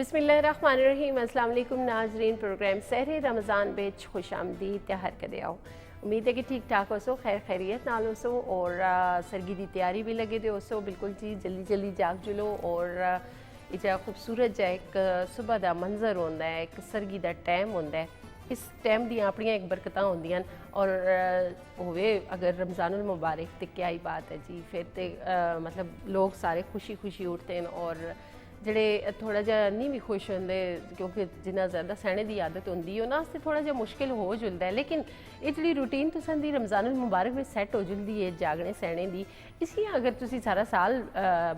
बिस्मिल्लाहिर्रहमानिर्रहीम। अस्सलाम वालेकुम नाज़रीन, प्रोग्राम सहरे रमज़ान बिच खुश आमदीद त्या हर कदे आओ। उम्मीद है कि ठीक ठाक हो सो, खैर खैरियत नाल हो सो और सरगी की तैयारी भी लगे दे हो सो। बिल्कुल जी, जल्दी जल्दी जाग जुलो और इजा खूबसूरत जा एक सुबह का मंजर होंदा है, एक सरगी का टाइम होंदा है। इस टाइम दी अपनियां एक बरकतां होंदियां और होवे अगर रमज़ानुल मुबारक तो क्या ही बात है जी। फिर तो मतलब लोग सारे खुशी खुशी उठते हैं और ਜਿਹੜੇ थोड़ा ਜਿਹਾ नहीं भी खुश होंगे क्योंकि जिन्ना ज़्यादा सहने की आदत होंगी उन्होंने थोड़ा जिहा मुश्किल हो जुलता है। लेकिन ये जी रूटीन तुसां रमज़ानुल मुबारक में सैट हो जुलती है जागने सहने की। इसलिए अगर तुसी सारा साल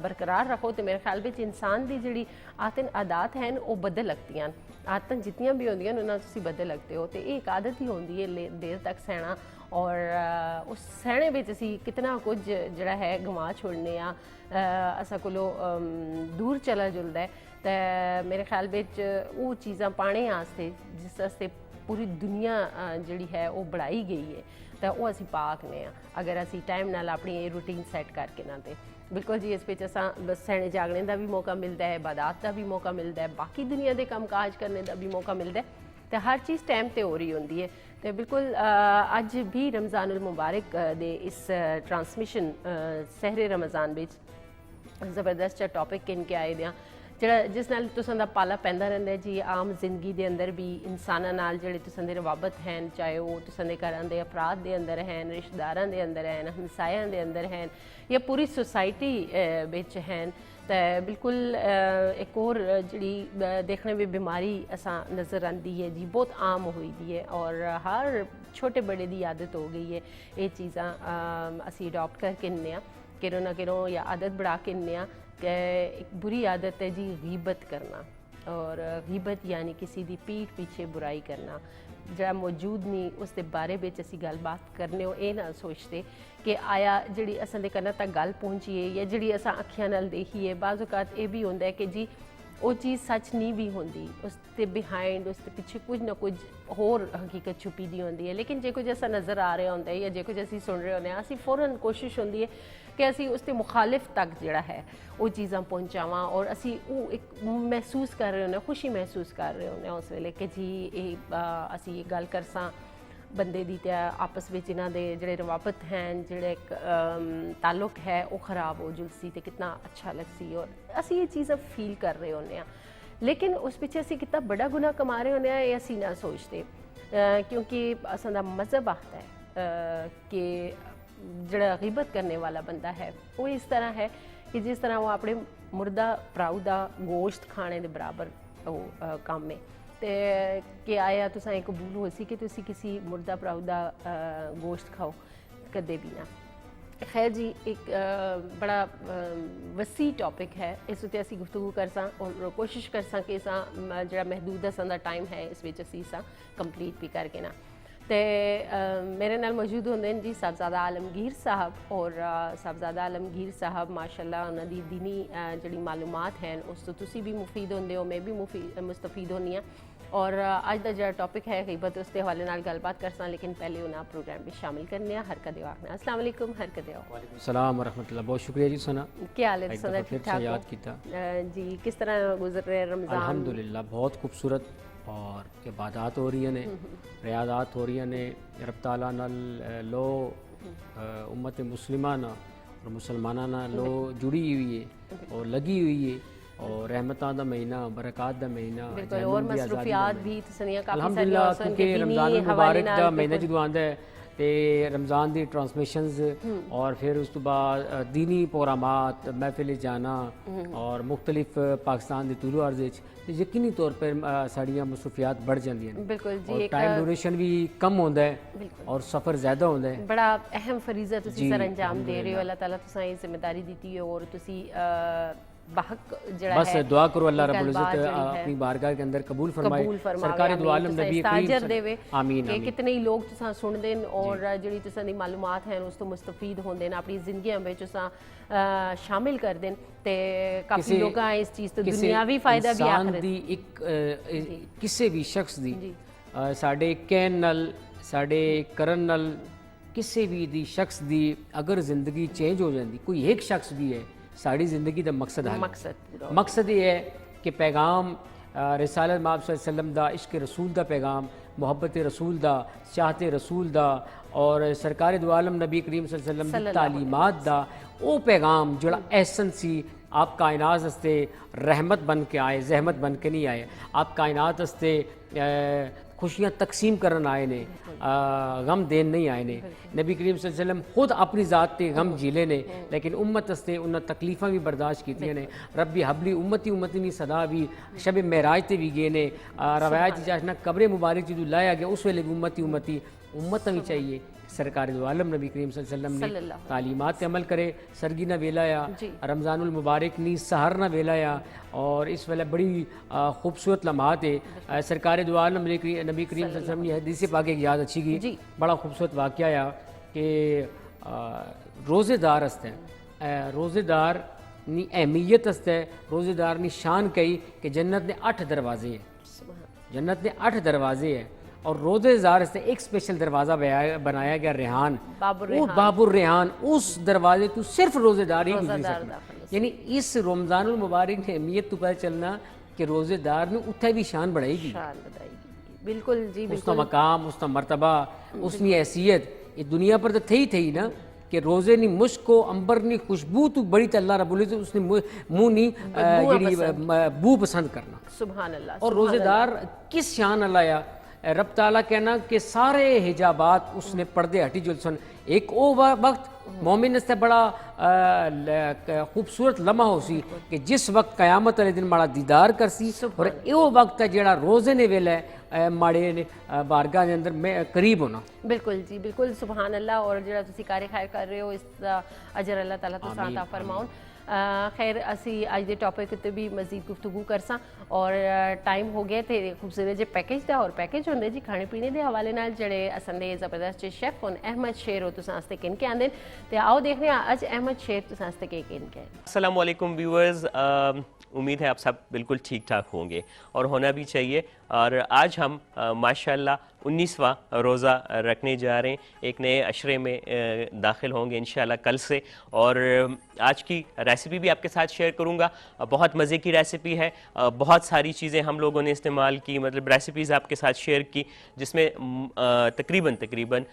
बरकरार रखो तो मेरे ख्याल में इंसान की जी आदत आदात हैं वो बदल लगती हैं। आदत जितनियां भी होंदियां उन्होंने बदल लगते हो तो ये एक आदत ही होंदी है देर तक सहना और उस सहने में असी कितना कुछ जड़ा है गंवा छोड़ने असा कोलों दूर चला जुलदा है। तो मेरे ख्याल में वो चीज़ां पाने आस्ते जिस वास्ते पूरी दुनिया जिहड़ी है वो बढ़ाई गई है तो वो असी पाक ने अगर असी टाइम नाल अपनी ये रूटीन सैट करके ना तो बिल्कुल जी इस अस बस सहने जागने का भी मौका मिलता है, इबादत का भी मौका मिलता है, बाकी दुनिया के काम काज करने का भी मौका मिलता है। तो हर चीज़ टाइम पर हो रही होंगी है। तो बिल्कुल अज भी रमज़ानुल मुबारक दे इस ट्रांसमिशन सहरे रमज़ान विच ज़बरदस्त जा टॉपिक किन के आए दें जड़ा जिस नाल तुसां दा पाला पैंदा रहिंदा है जी। आम जिंदगी के अंदर भी इंसानां नाल जिहड़े तुसां दे रवाबत हैं, चाहे वो तुसां दे घरां दे अफराद के अंदर हैं, रिश्तेदारां के अंदर हैं, हमसायां के अंदर हैं या पूरी सोसाइटी विच हैं। तो बिल्कुल एक और जी देखने में बीमारी असा नज़र आती है जी, बहुत आम हुई दी है और हर छोटे बड़े की आदत हो गई है। ये चीज़ां असी अडॉप्ट करके इन्ने किरों ना किरों या आदत बढ़ा के इन्ने एक बुरी आदत है जी गीबत करना। और गीबत यानी किसी की पीठ पीछे बुराई करना जरा मौजूद नहीं उसके बारे में असी गलबात करने हो ये ना सोचते कि आया जी असां दे कन्नां तक गल पहुँची है या जी असां अखियां नाल देखी है। बाज़ औकात ये भी होंदा है कि जी वो चीज़ सच नहीं भी होंदी, उसके बिहाइंड उसके पीछे कुछ ना कुछ होर हकीकत छुपी दी होंदी है। लेकिन जो कुछ ऐसा नज़र आ रहा होंदा है या जो कुछ असी सुन रहे होंगे असी फ़ौरन कोशिश होंदी है कि असी उसके मुखालिफ तक जिहड़ा है वो चीज़ां पहुँचावां और असी वो एक महसूस कर रहे होंगे, खुशी महसूस कर रहे होंगे उस वेले कि जी ये असी ये गल करसां बंदे दी त्या आपस में इन्हां दे जिहड़े रवाबत हैं जिहड़े एक ताल्लुक है वो ख़राब हो जुलसी तो कितना अच्छा लगसी और असी ये चीज़ फील कर रहे होंगे। लेकिन उस पिछे असी कितना बड़ा गुनाह कमा रहे होंगे ये असी ना सोचते क्योंकि असां दा मज़हब आखदा है कि जिहड़ा ग़ीबत करने वाला बंदा है वो इस तरह है कि जिस तरह वो अपने मुर्दा भराऊ दा गोश्त खाने के बराबर वो काम है। तो कि आया तुसां कबूल हो सी कि तुसी किसी मुर्दा भराऊ दा गोश्त खाओ कदे भी ना। खैर जी एक बड़ा वसी टॉपिक है, इस उत्ते असी गुफ्तगू करसां और कोशिश करसां कि इसा जिहड़ा महदूद असां दा टाइम है इस विच असी इसा कंप्लीट भी करके ना। तो मेरे नाल मौजूद होंदे जी साहबजादा आलमगीर साहब और साहबजादा आलमगीर साहब माशाल्लाह उन्हां दी दीनी जिहड़ी मालूमात हैं उस तो तुसी भी मुफीद होंदे हो, मैं भी मुस्तफीद होनी हाँ। और अज का जो टॉपिक है गीबत उसके हवाले नाल गलबात करसां लेकिन पहले उन्हें प्रोग्राम में शामिल करने हर कदे आखना। अस्सलाम वालेकुम हर कदे आओ। वालेकुम सलाम व रहमतुल्लाह। बहुत शुक्रिया जी सना, क्या हाल है सना? ठीक ठाक याद किया जी। किस तरह गुजर रहे रमज़ान? अल्हम्दुलिल्लाह बहुत खूबसूरत और इबादत हो रही ने, रियादात हो रही ने। रब ताला नाल लो उम्मत मुस्लिमा ना और मुसलमाना ना लो जुड़ी हुई है और लगी हुई है और रहमतां दा महीना, बरकात दा महीना और मसरूफियात भी अल्हम्दुलिल्लाह क्योंकि रमज़ान मुबारक दा महीना जो आंदा है तो रमज़ान दी ट्रांसमिशंस और फिर उस तो बाद दीनी प्रोग्रामात महफिल जाना और मुख्तलिफ पाकिस्तान के तुलू अर्ज़ यकीनी तौर पर साड़ियाँ मसरूफियात बढ़ जाती हैं। बिल्कुल जी, और टाइम ड्यूरेशन भी कम होता है और सफ़र ज़्यादा होता है। बड़ा अहम फरीज़ा तुसी सर अंजाम दे रहे हो। अल्लाह ताला तुसां ये जिम्मेदारी दी है और तुसी बहक जड़ा बस है दुआ करो अल्लाह रब्बुल गलबात इज़्ज़त जड़ी है अपनी बारगाह के अंदर कबूल फरमाए कबूल फरमावे सरकार दो आलम आमीन नबी इस्ताजर करीम देवे आमीन कि आमीन कितने ही लोग तुसां सुनदे न और जेह्ड़ी तुसां दी मालूमात हैं उस तो मुस्तफीद होंदे न अपनी जिंदगियां में तुसां शामिल कर देन ते काफ़ी लोग इस चीज़ तो दुनियावी फायदा भी इंसान आखिरत दी एक किसी भी शख्स दी साडे कहन नाल साडे करन नाल किसी भी दी शख्स दी अगर जिंदगी चेंज हो जाती कोई एक शख्स भी है साड़ी ज़िंदगी का मकसद है मकसद ये है कि पैगाम रिसालत माब सल्लम दा इश्क रसूल दा पैगाम मोहब्बत रसूल दा चाहते रसूल दा और सरकार दो आलम नबी करीम सल्लल्लाहु अलैहि वसल्लम दी तालीमात दा वो पैगाम जोड़ा एहसन सी आप कायनात हस्ते रहमत बन के आए जहमत बन के नहीं आए आप कायनात हस्ते खुशियाँ तकसीम करन आए ने गम देन नहीं आए ने नबी करीम सल्लल्लाहु अलैहि वसल्लम खुद अपनी ज़ात ते गम झीले ने लेकिन उम्मत हस्ते उन्हें तकलीफ़ां भी बर्दाश्त की ने रब्बी हबली उम्मती उम्मती नी सदा भी शब मेराज ते भी गए ने रवायत जाना कब्र मुबारक जो लाया गया उस वेले भी उम्मती उम्मती उम्मत भी चाहिए सरकार दो आलम नबी करीम सल्लल्लाहु अलैहि वसल्लम ने तालीमात पे अमल करे सरगी ना वेलाया रमज़ानुल मुबारक नी सहर ना वेलाया और इस वेले बड़ी खूबसूरत लम्हात है सरकार दो आलम नबी करीम सल्लल्लाहु अलैहि वसल्लम ने हदीस पाक एक याद अच्छी की बड़ा खूबसूरत वाक़या या कि रोज़ेदार हस्ते रोज़ेदार नी अहमियत हस्ते रोज़ेदार नी शान कही कि जन्नत ने 8 दरवाजे हैं जन्नत ने 8 दरवाजे हैं और रोज़ेदार से एक स्पेशल दरवाज़ा बनाया गया रेहान वो बाबुर रेहान उस दरवाजे तो सिर्फ रोज़ेदार ही गुजर सकता यानी इस रमज़ानुल मुबारक की अहमियत तो पता चलना कि रोज़ेदार ने उत्थे भी शान बढ़ाएगी बिल्कुल जी उसका मकाम उसका मर्तबा उसकी हैसियत ये दुनिया पर तो थी ना कि रोज़े नी मुश्को अंबर नी खुशबू तो बड़ी तो अल्लाह रब्बुल इज़्ज़त उसने मुँह नी बू पसंद करना सुभान अल्लाह और रोज़ेदार किस शान अल्लाह रब ताला कहना कि सारे हिजाबात उसने पर्दे हटी जुलसन एक वो वक्त मोमिन से बड़ा खूबसूरत लम्हा हो सी कि जिस वक्त क़यामत वाले दिन माड़ा दीदार कर सी और वो वक्त है जेड़ा रोज़े ने वेला माड़े ने बारगाह के अंदर में करीब होना बिल्कुल जी बिल्कुल सुभान अल्लाह और जेड़ा तुसी कार्य खैर कर रहे हो इस अजर अल्लाह ताला तो साता फरमाउन खैर असी अज के टॉपिक उत्ते भी मजीद गुफ्तगू करसा और टाइम हो गया थे खूबसूरत जे पैकेज का और पैकेज होंगे जी खाने पीने के हवाले नाल जड़े असंदे ज़बरदस्त शेफ होन अहमद शेर हो तुसां आस्ते किन के आंदे ते आओ देखने अज अहमद शेर तुसां आस्ते के किन के अस्सलाम वालेकुम व्यूअर्स उम्मीद है आप सब बिल्कुल ठीक ठाक होंगे और होना भी चाहिए और आज हम माशाल्लाह 19वां रोज़ा रखने जा रहे हैं एक नए अशरे में दाखिल होंगे इंशाल्लाह कल से और आज की रेसिपी भी आपके साथ शेयर करूंगा बहुत मज़े की रेसिपी है बहुत सारी चीज़ें हम लोगों ने इस्तेमाल की मतलब रेसिपीज़ आपके साथ शेयर की जिसमें तकरीबन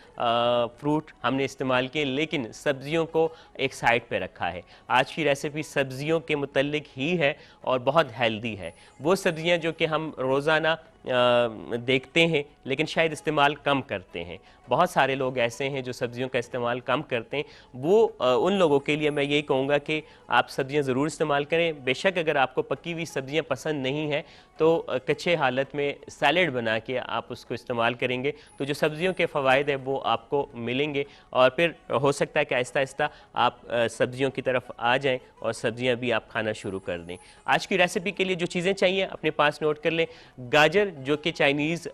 फ्रूट हमने इस्तेमाल किए लेकिन सब्ज़ियों को एक साइड पे रखा है आज की रेसिपी सब्ज़ियों के मुतल्लिक ही है और बहुत हेल्दी है वो सब्ज़ियाँ जो कि हम रोज़ाना देखते हैं लेकिन शायद इस्तेमाल कम करते हैं बहुत सारे लोग ऐसे हैं जो सब्ज़ियों का इस्तेमाल कम करते हैं वो उन लोगों के लिए मैं यही कहूँगा कि आप सब्ज़ियाँ ज़रूर इस्तेमाल करें बेशक अगर आपको पकी हुई सब्ज़ियाँ पसंद नहीं है तो कच्चे हालत में सैलेड बना के आप उसको इस्तेमाल करेंगे तो जो सब्ज़ियों के फ़वाइद है वो आपको मिलेंगे और फिर हो सकता है कि आहिस्ता आहिस्ता आप सब्ज़ियों की तरफ आ जाएँ और सब्ज़ियाँ भी आप खाना शुरू कर दें आज की रेसिपी के लिए जो चीज़ें चाहिए अपने पास नोट कर लें गाजर जो कि चाइनीज़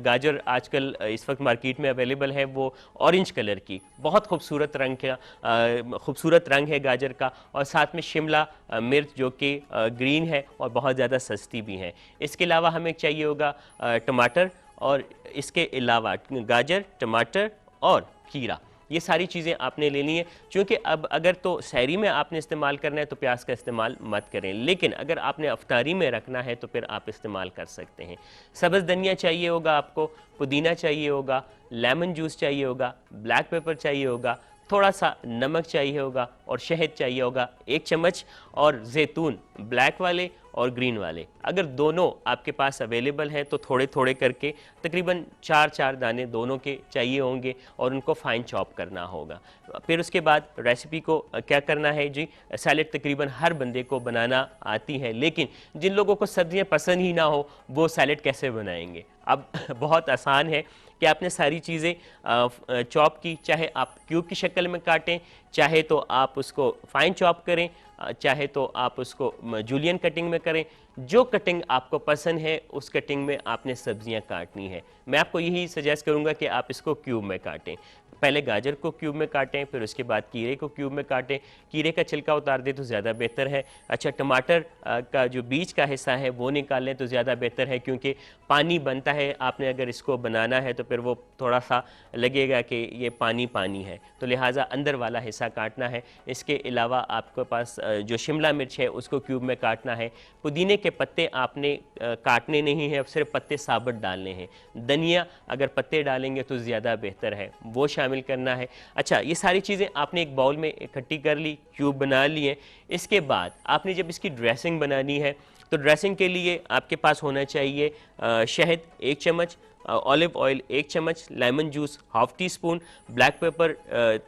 गाजर आजकल इस वक्त मार्केट में अवेलेबल है वो ऑरेंज कलर की बहुत खूबसूरत रंग का खूबसूरत रंग है गाजर का और साथ में शिमला मिर्च जो कि ग्रीन है और बहुत ज़्यादा सस्ती भी है इसके अलावा हमें चाहिए होगा टमाटर और इसके अलावा गाजर टमाटर और खीरा ये सारी चीज़ें आपने लेनी है क्योंकि अब अगर तो सहरी में आपने इस्तेमाल करना है तो प्याज का इस्तेमाल मत करें लेकिन अगर आपने अफ्तारी में रखना है तो फिर आप इस्तेमाल कर सकते हैं सब्ज़ धनिया चाहिए होगा आपको पुदीना चाहिए होगा लेमन जूस चाहिए होगा ब्लैक पेपर चाहिए होगा थोड़ा सा नमक चाहिए होगा और शहद चाहिए होगा 1 चम्मच और जैतून ब्लैक वाले और ग्रीन वाले अगर दोनों आपके पास अवेलेबल हैं तो थोड़े थोड़े करके तकरीबन 4 दाने दोनों के चाहिए होंगे और उनको फाइन चॉप करना होगा फिर उसके बाद रेसिपी को क्या करना है जी सैलेड तकरीबन हर बंदे को बनाना आती है लेकिन जिन लोगों को सब्जियां पसंद ही ना हो वो सैलेड कैसे बनाएंगे अब बहुत आसान है कि आपने सारी चीज़ें चॉप की, चाहे आप क्यूब की शक्ल में काटें, चाहे तो आप उसको फाइन चॉप करें, चाहे तो आप उसको जूलियन कटिंग में करें। जो कटिंग आपको पसंद है उस कटिंग में आपने सब्जियां काटनी है। मैं आपको यही सजेस्ट करूंगा कि आप इसको क्यूब में काटें। पहले गाजर को क्यूब में काटें, फिर उसके बाद कीरे को क्यूब में काटें। कीरे का छिलका उतार दें तो ज़्यादा बेहतर है। अच्छा, टमाटर का जो बीज का हिस्सा है वो निकाल लें तो ज़्यादा बेहतर है, क्योंकि पानी बनता है। आपने अगर इसको बनाना है तो फिर वो थोड़ा सा लगेगा कि ये पानी पानी है, तो लिहाजा अंदर वाला हिस्सा काटना है। इसके अलावा आपके पास जो शिमला मिर्च है उसको क्यूब में काटना है। पुदीने के पत्ते आपने काटने नहीं हैं, सिर्फ पत्ते साबुत डालने हैं। धनिया अगर पत्ते डालेंगे तो ज़्यादा बेहतर है, वो शामिल करना है। अच्छा, ये सारी चीज़ें आपने एक बाउल में इकट्ठी कर ली, क्यूब बना लिए। इसके बाद आपने जब इसकी ड्रेसिंग बनानी है तो ड्रेसिंग के लिए आपके पास होना चाहिए शहद 1 चम्मच, ऑलिव ऑयल 1 चम्मच, lemon juice ½ tea spoon, black pepper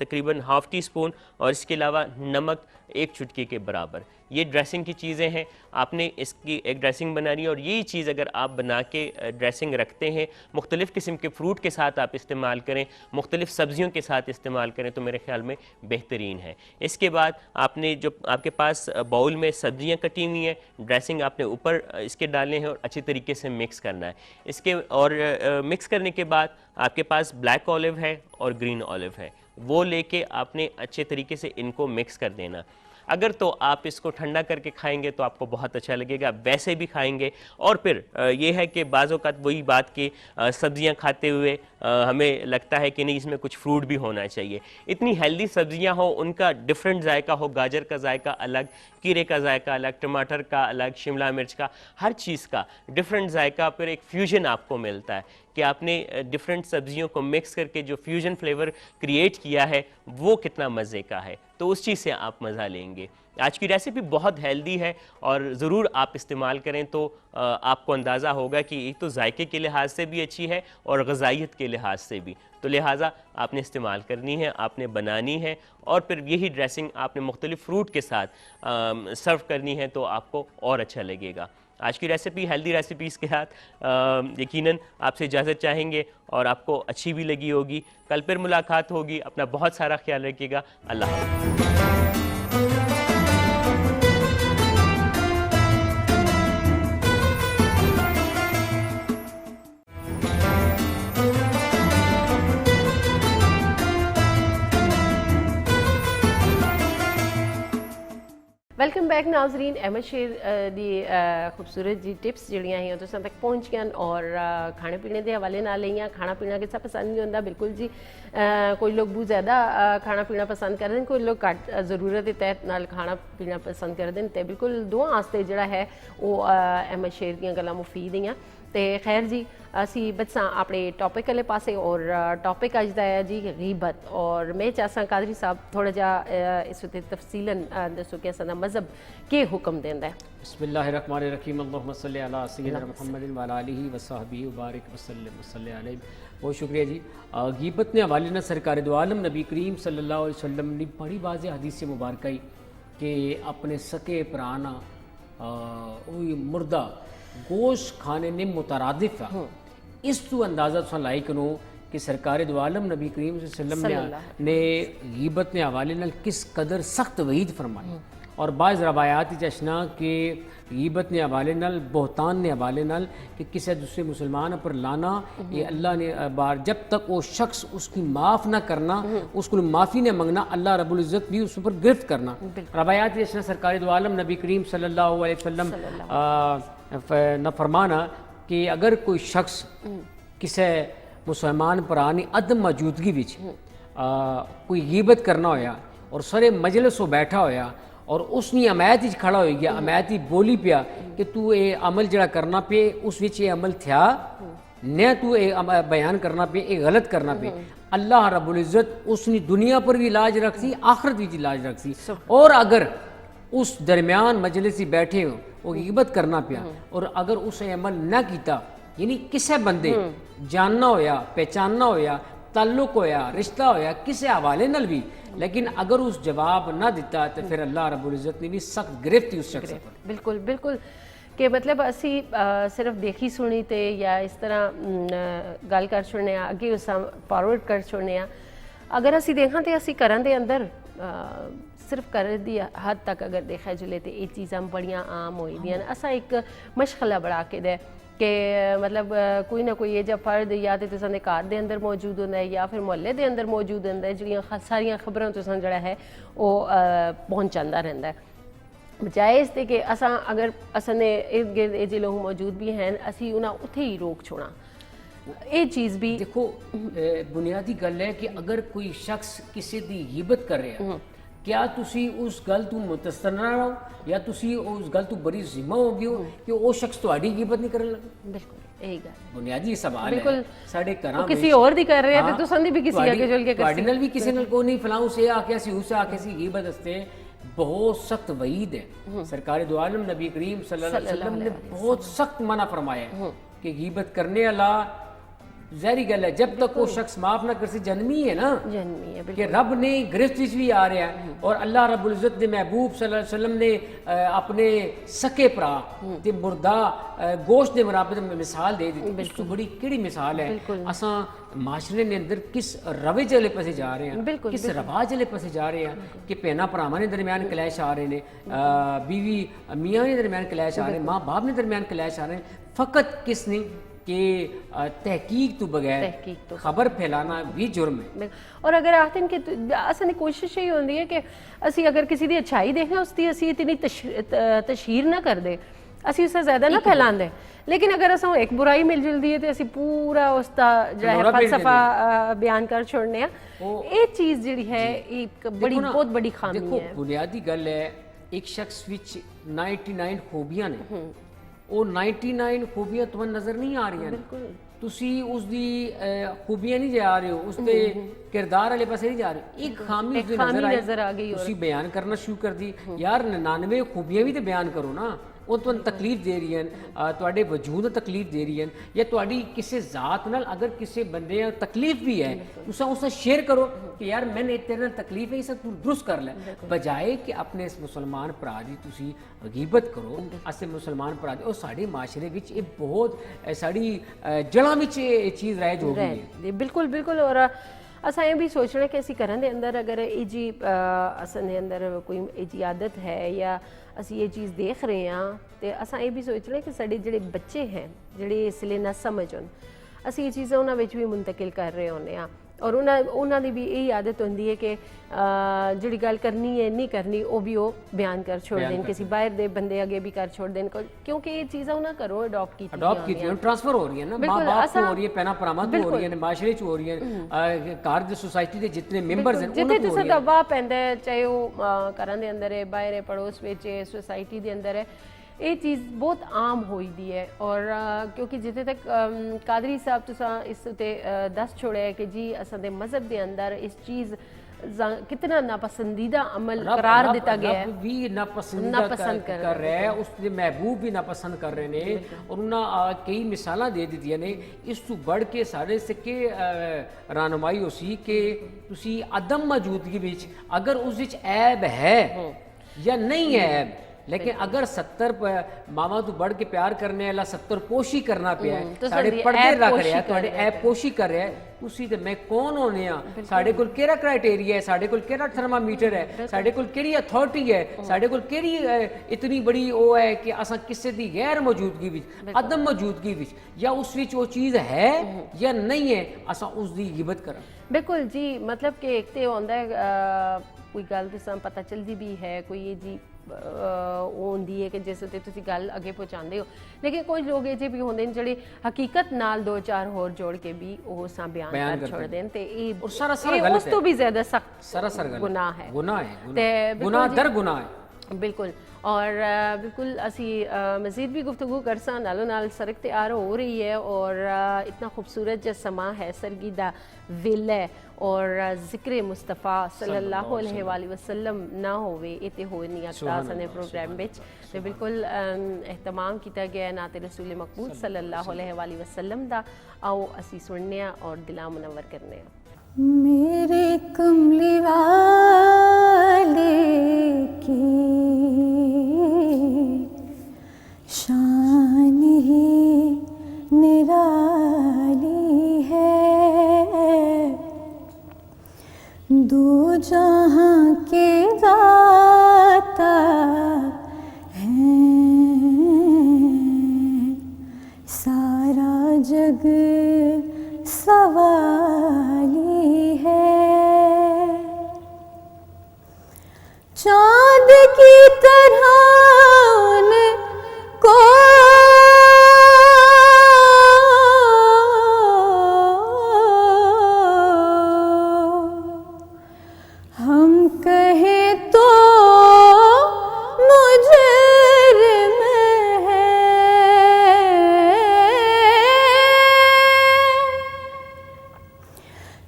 तकरीबन ½ टी स्पून, और इसके अलावा नमक 1 चुटकी के बराबर। ये ड्रेसिंग की चीज़ें हैं। आपने इसकी एक ड्रेसिंग बनानी है, और यही चीज़ अगर आप बना के ड्रेसिंग रखते हैं, मुख्तलिफ़ किस्म के फ्रूट के साथ आप इस्तेमाल करें, मुख्तलिफ़ सब्जियों के साथ इस्तेमाल करें तो मेरे ख्याल में बेहतरीन है। इसके बाद आपने जो आपके पास बाउल में सब्जियां कटी हुई हैं, ड्रेसिंग आपने ऊपर इसके डालने हैं और अच्छी तरीके से मिक्स करना है। इसके और मिक्स करने के बाद आपके पास ब्लैक ऑलिव है और ग्रीन ऑलिव है, वो लेके आपने अच्छे तरीके से इनको मिक्स कर देना। अगर तो आप इसको ठंडा करके खाएंगे तो आपको बहुत अच्छा लगेगा, वैसे भी खाएंगे। और फिर ये है कि बाज़ औक़ात वही बात कि सब्ज़ियाँ खाते हुए हमें लगता है कि नहीं, इसमें कुछ फ्रूट भी होना चाहिए। इतनी हेल्दी सब्ज़ियाँ हो, उनका डिफरेंट जायका हो, गाजर का जायका अलग, कीरे का जायका अलग, टमाटर का अलग, शिमला मिर्च का, हर चीज़ का डिफरेंट जायका, फिर एक फ्यूजन आपको मिलता है कि आपने डिफरेंट सब्जियों को मिक्स करके जो फ्यूजन फ्लेवर क्रिएट किया है वो कितना मज़े का है, तो उस चीज़ से आप मज़ा लेंगे। आज की रेसिपी बहुत हेल्दी है और ज़रूर आप इस्तेमाल करें तो आपको अंदाज़ा होगा कि एक तो जायके के लिहाज से भी अच्छी है और ग़िज़ाइयत के लिहाज से भी, तो लिहाजा आपने इस्तेमाल करनी है, आपने बनानी है, और फिर यही ड्रेसिंग आपने मुख्तलिफ़ फ्रूट के साथ सर्व करनी है तो आपको और अच्छा लगेगा। आज की रेसिपी हेल्दी रेसिपीज़ के साथ यकीनन आपसे इजाज़त चाहेंगे और आपको अच्छी भी लगी होगी। कल फिर मुलाकात होगी। अपना बहुत सारा ख्याल रखिएगा। अल्लाह हाफ़िज़। वेलकम बैक नाजरीन। अहमद शेर दी खूबसूरत जी टिप्स जिहड़ियां ही तुसां तक पहुंच गई और खाने पीने के हवाले नाल लईयां। खाना पीना किसा पसंद नहीं होंदा, बिल्कुल जी। कोई लोग बहुत ज़्यादा खाना पीना पसंद करते हैं, कोई लोग घट ज़रूरत के तहत नाल खाना पीना पसंद करते हैं, तो बिल्कुल दोवां वास्ते जिहड़ा है वो अहमद शेर दियां गल्लां मुफीद हियां। तो खैर जी, असी बच्चा अपने टॉपिक वाले पासे, और टॉपिक अज दा है जी गीबत। और मैं चाहसा कादरी साहब थोड़ा जा इस उत्ते तफसीलन दसो कि असां दा मज़हब के हुक्म देंदा है। बिस्मिल्लाहिर्रहमानिर्रहीम, अल्लाहुम्मा सल्लि अला सय्यिदिना मुहम्मदिन व अला आलिहि व सहबिहि व बारिक वसल्लम अलैहि। बहुत शुक्रिया जी। गीबत ने हवाले न सरकार दो आलम नबी करीम सल्लल्लाहु अलैहि वसल्लम ने बड़ी वाज़ेह हदीस मुबारक आई कि अपने सके प्राणा मुर्दा गोश्त खाने ने मुतरादिफ है। इस तो अंदाज़ा तुम लाई करो कि सरकार दो आलम नबी करीम सल्लल्लाहु ने गीबत ने हवाले न किस कदर सख्त वईद फरमाई। और बाज़ रवायात चशना कि गीबत ने हवाले नल, बोहतान ने हवाले नल कि किसी दूसरे मुसलमान पर लाना, ये अल्लाह ने बार जब तक वो शख्स उसकी माफ़ ना करना, उसको माफ़ी ने मंगना, अल्लाह रब्बुल इज़्ज़त भी उस पर गिरफ्त करना। रवायात चशना सरकार दो आलम नबी करीम सल्लल्लाहु अलैहि वसल्लम न फरमाना कि अगर कोई शख्स किसी मुसलमान पर आनी अदम मौजूदगी विच कोई गीबत करना होया और सारे मजलिस बैठा होया और उसने अमैत ही खड़ा हो गया, अमैत ही बोली पिया कि तू ये अमल जड़ा करना पे उस विच ये अमल थिया न, तू ये बयान करना पे ये गलत करना पे, अल्लाह रब्बुल इज़्ज़त उसने दुनिया पर भी इलाज रखती, आखिरत भी इलाज रखती। और अगर उस दरमियान मजलिस बैठे हो वो गीबत करना पिया और अगर उसे अमल न किया, यानी किसी बंदे जानना होया, पहचानना होया, ताल्लुक होया, रिश्ता होया किसी हवाले नल भी, लेकिन अगर उस जवाब ना दिता तो फिर अल्लाह रब्बुल इज़्ज़त ने भी सख्त गिरफ्त उस शख्स पर। बिल्कुल बिल्कुल। कि मतलब असी सिर्फ देखी सुनी ते या इस तरह गल कर छोड़ने अगे उस फॉरवर्ड कर छोड़ने अगर असी देखा तो असी करन दे अंदर सिर्फ कर दी हद तक अगर देखा जुले तो ये चीज़ां बड़ियां आम हुई दियां असा एक मशगला बना के दे कि मतलब कोई ना कोई एजा फर्द या तो तुसां घर के अंदर मौजूद होंदा है या फिर मुहल्ले के अंदर मौजूद होंदा है जिहड़ियां सारियां खबरां तुसां जड़ा है वो पहुँचाता रहता है बजाए इसके कि असा अगर असने इर्द गिर्द ये जो लोग मौजूद भी हैं असी उन्हें उत्थे ही रोक छोड़ा ये चीज़ भी देखो बुनियादी गल है कि अगर कोई शख्स किसी की गिबत कर रहा क्या तुसी उस गल तू मुतसर ना रहो या तुसी उस गल तू बड़ी जिम्मा हो गई हो कि वो शख्स तुम्हारी गिबत नहीं करने लगे बिल्कुल यही गल बुनियादी सवाल बिल्कुल है साडे घरां किसी और दी कर रहे हैं तो तुसां दी भी किसी आगे चल के ਤੁਹਾਡੇ ਨਾਲ ਵੀ ਕਿਸੇ ਨਾਲ ਕੋਈ ਨਹੀਂ ਫਲਾਉ ਸੇ ਆਖਿਆ ਸੀ ਉਸ ਆਖਿਆ ਸੀ गिबत हस्ते बहुत सख्त वईद है सरकार दो आलम नबी करीम सल्लल्लाहु अलैहि वसल्लम ने बहुत सख्त मना फरमाया है कि गिबत करने वाला ज़ाहिर गल है जब तक वो शख्स माफ ना कर से जन्मी है ना जन्मी है कि रब ने गिरफ्त भी आ रहा है और अल्लाह रब्बुल इज़्ज़त ने महबूब सल्लल्लाहु अलैहि वसल्लम ने अपने सके भरा ते मुर्दा गोश्त के मुराबत में मिसाल दे दी बिल्कुल बड़ी केड़ी मिसाल है असा माशरे ने अंदर किस रवेज वाले पासे जा रहे हैं किस रवाज वाले पासे जा रहे हैं कि भैन भरावां के दरम्यान क्लैश आ रहे हैं बीवी मियाँ के दरम्यान क्लैश आ रहे हैं माँ बाप के दरम्यान क्लैश आ रहे हैं फ़कत किसने कि तहकीक तो बगैर खबर फैलाना भी जुर्म है और अगर आखते हैं कि असां कोशिश यही होती है कि असी अगर किसी की अच्छाई देखें उसकी असी इतनी तशहीर ना कर दे असी उससे ज़्यादा ना फैलाते लेकिन अगर अस एक बुराई मिल जुलती है तो असी पूरा उसका जो है फलसफा बयान कर छोड़ने ये चीज़ जी है एक बड़ी बहुत बड़ी खामी है बुनियादी गल है एक शख्स विच 99 खूबियां ने वो 99 खूबियां तुम्हें नजर नहीं आ रही तुसी उसकी खूबियां नहीं जा रहे हो उसके किरदार वाले पासे नहीं जा रहे एक खामी उसकी नजर आ गई तुसी बयान करना शुरू कर दी यार 99 खूबियां भी तो बयान करो ना वो तुहानू तकलीफ दे रही हैं तुहाडे वजूद तकलीफ दे रही हैं या तुहाडी किसी जात नाल अगर किसी बंदे तकलीफ भी है तुसा उससे शेयर करो कि यार मैंने तेरे नाल तकलीफ है इसे तू दुरुस्त कर ले बजाए कि अपने इस मुसलमान भरा दी तुसी गिबत करो अस मुसलमान भरा दी और साडे माशरे विच ये बहुत साड़ी जड़ां विच ये चीज़ राइज हो गई है बिल्कुल बिल्कुल और असा ये भी सोचना कि असी घरां दे अंदर अगर ये जी असन दे अंदर कोई ये जी आदत है या असी ये चीज़ देख रहे हैं तो असा ये भी सोचना कि साडे जिहड़े बच्चे हैं जिहड़े इसलिए ना समझ होन असी ये चीज़ां उन्हां विच भी मुंतकिल कर रहे होने और उन्हां दी भी यही आदत होंदी है कि जिहड़ी गल करनी है नहीं करनी वो भी वो बयान कर छोड़ देन किसी बाहर दे बंदे अगे भी कर छोड़ देन क्योंकि ये चीज़ां उन्हां घरों अडॉप्ट की ट्रांसफर हो रही है ना माँ बाप को हो रही है भैन भरावां को हो रही है माशरे च हो रही है घर दे सोसाइटी के जितने मेंबर्स हैं जिथे तुसां दबाव पैंदा है चाहे वो घरां दे अंदर है बाहर है पड़ोस विच है सोसाइटी दे अंदर है ये चीज़ बहुत आम हुई दी है और क्योंकि जिथे तक कादरी साहब तुसा इस उत्ते दस छोड़े है कि जी असां दे मजहब दे अंदर इस चीज़ कितना नापसंदीदा अमल करार दिता गया है भी नापसंद कर रहे हैं उसके महबूब भी नापसंद कर रहे हैं और उन्हें कई मिसालां दे दी ने इस तू बढ़ के साढ़े से के रहनुमाई हो सी कि तुसी अदम मौजूदगी विच अगर उस विच ऐब है या नहीं है ऐब लेकिन अगर 70 मामा तो बढ़ के प्यार करने वाला 70 पोशी करना पिया है साढ़े पर्दे रख रहे हैं तुहाडे ऐप पोशी कर रहे हैं तुसी ते मैं कौन होने आ साढ़े कोल केड़ा क्राइटेरिया है साढ़े कोल केड़ा थर्मामीटर है साढ़े कोल केड़ी अथॉरिटी है साढ़े कोल केड़ी इतनी बड़ी वो है कि असां किसी दी गैर मौजूदगी विच अदम मौजूदगी विच या उस विच वो चीज़ है या नहीं है असां उस दी गिबत करा बिल्कुल जी मतलब कि एक तो होंदा है कोई गल तुसां पता चलदी भी है कोई ये जी होंदी है कि जिस उत्ते तुसीं गल अगे पहुँचाते हो लेकिन कुछ लोग ये भी होंदे जिहड़े हकीकत नाल दो चार होर जोड़ के भी वो बयान कर छोड़दे ते उस तो भी ज़्यादा सख्त गुनाह है गुनाह दर गुनाह है बिल्कुल और बिल्कुल असी मज़ीद भी गुफ्तगू करसा नालों नाल सड़क तैयार हो रही है और इतना खूबसूरत जो समा है सरगीदा वेला और ज़िक्र मुस्तफ़ा सल्लल्लाहु अलैहि वसल्लम ना होवे इते हो नहीं आता सने प्रोग्राम विच तो बिल्कुल एहतमाम किया गया नाते रसूल मकबूल सल्लल्लाहु अलैहि वसल्लम दा आओ असी सुनने और दिला मुनव्वर करने मेरे कमली वाले की शान चांद की तरह उनको हम कहें तो मुजरिम है,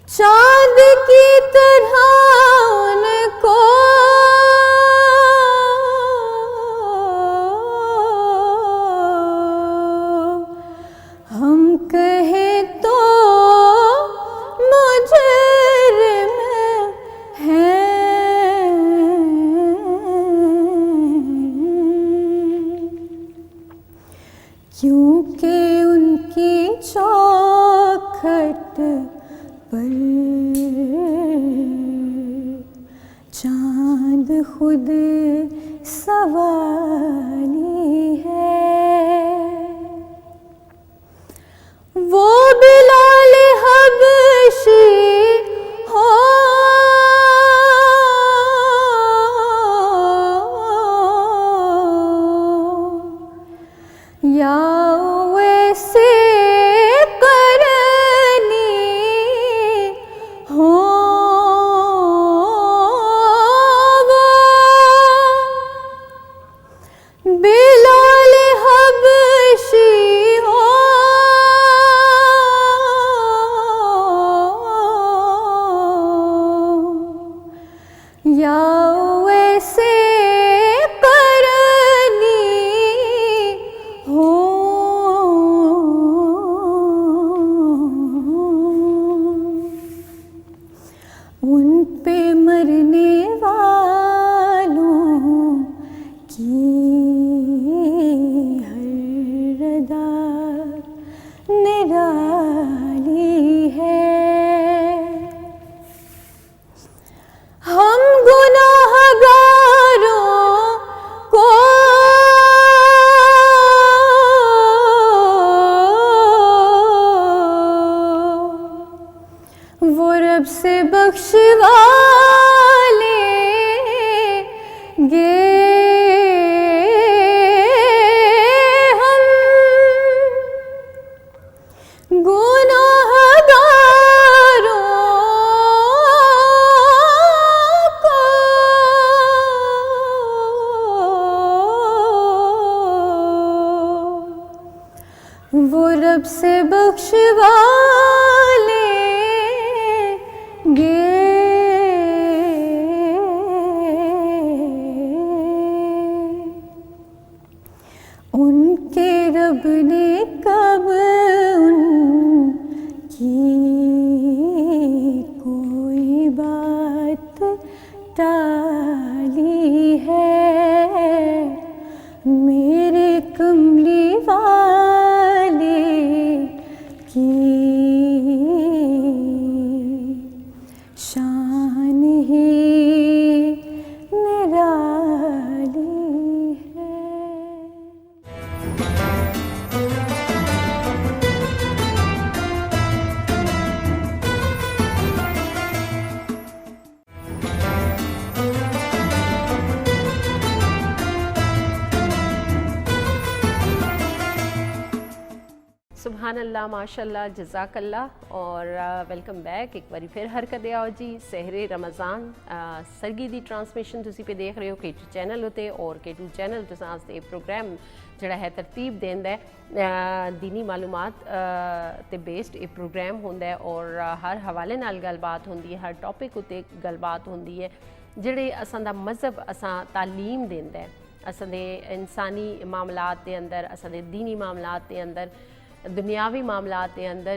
चांद की तरह उनको हम कहें तो मुजरिम है। क्योंकि उनकी चौखट पर चांद खुद सवाली है। वो बिलाल हबशी हो या वैसे करनी हो, बिलाल हबशी हो या वैसे करनी हो। उन पे मरने वालों की हर अदा निराली है। हम गुनाहगारों को वो रब से बख्शवा लेंगे। हम गुनाहगारों को वो रब से बख्शवा लेंगे। उनके रब ने कब उनकी कोई बात टाली है। मेरे कमली वाले की शान ही निराली है। सुबहान अल्लाह, माशाल्लाह, जज़ाकल्लाह और वेलकम बैक एक बारी फिर हरकत आओ जी। सहरे रमज़ान सरगी दी ट्रांसमिशन तुसी पे देख रहे हो K2 चैनल उते और K2 चैनल तुसां आस्ते प्रोग्राम जड़ा है तरतीब देंदा है दीनी मालूमात ते बेस्ड ये प्रोग्राम होंदा है और हर हवाले नाल गलबात होंदी है, हर टॉपिक उते गलबात होंदी है जेड़े असां दा मज़हब असां तालीम देंदा है। असां दे इंसानी मामलात दे अंदर, असां दे दीनी मामलात दे अंदर, दुनियावी मामलात के अंदर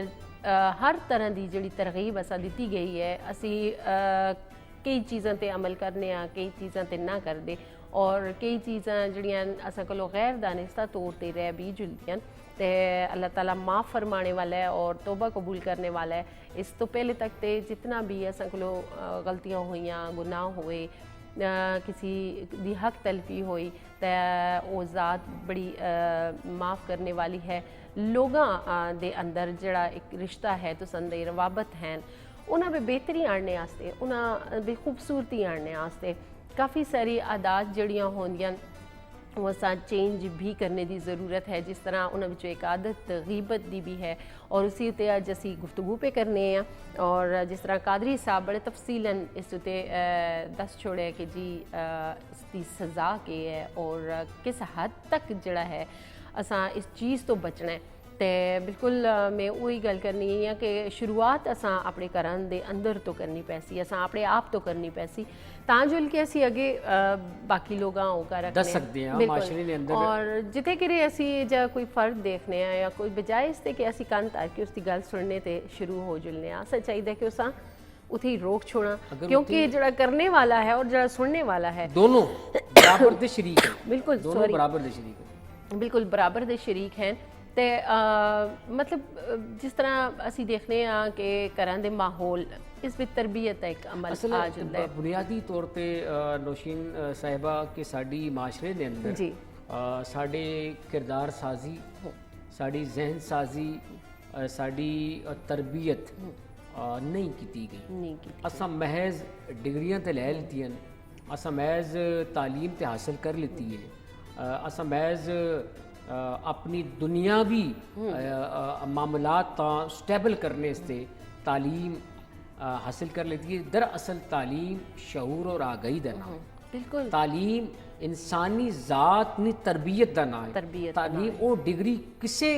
हर तरह की जी तरगीब असा दी गई है। असी कई चीज़ों पर अमल करने, कई चीज़ों पर ना करते और कई चीज़ां जड़ियां असा को गैर दानिस्ता तौर पर रह भी जुलदियां ते अल्लाह ताला माफ़ फरमाने वाला है और तौबा कबूल करने वाला है। इस तो पहले तक तो जितना भी असा को गलतियाँ हुई, गुनाह हुए, किसी दी हक तलफी हुई तो वो ज़ात बड़ी माफ़ करने वाली है। लोगों दे अंदर जड़ा एक रिश्ता है तो संदे रवाबत हैं उन्हें बेहतरी आने आस्ते, उन्हें खूबसूरती आने आस्ते काफ़ी सारी आदात जड़ियाँ होंदियां वो असां चेंज भी करने की ज़रूरत है। जिस तरह उन्होंने विचों एक आदत गीबत दी भी है और उसी उत्ते अज असी गुफ्तगू पे करने हैं। और जिस तरह कादरी साहब बड़े तफसीलन इस उत्ते दस छोड़े कि जी इसकी सज़ा के है और किस हद तक जड़ा है असां इस चीज़ तो बचना है। तो बिल्कुल मैं वही गल करनी है कि शुरुआत असां अपने घरां दे अंदर तो करनी पैसी, असां अपने आप तो करनी पैसी तां जुल के असी अगे बाकी लोग होगा दस सकते हैं माशरे दे अंदर। और जिथे कि असी जा कोई फर्क देखने या कोई बजाय इसते कि असी कन तार के उसकी गल सुनने ते शुरू हो जुलने असा चाहिए कि असां उथे ही रोक छोड़ा, क्योंकि जड़ा करने वाला है और जड़ा सुनने वाला है दोनों बराबर दे शरीक हैं। बिल्कुल दोनों बराबर दे शरीक हैं, बिल्कुल बराबर दे शरीक हैं। ते मतलब जिस तरह असी देखने कि घरां दे माहौल इस विच तरबियत का एक अमल आ जाता है। बुनियादी तौर पे नौशीन साहिबा के साडी माशरे दे अंदर जी साडे किरदार साजी, साडी जहन साजी, साडी तरबियत नहीं की गई। नहीं की असा महज डिग्रियां ते लै लितियां, असा महज तालीम ते हासिल कर लिती है, असा महज अपनी दुनियावी मामलात ता स्टेबल करने से तालीम हासिल कर लेती है। दरअसल तालीम शऊर और आगाही का नाम, बिल्कुल तालीम इंसानी ज़ात नी तरबियत का नाम है। तरबियत तालीम वो डिग्री किसे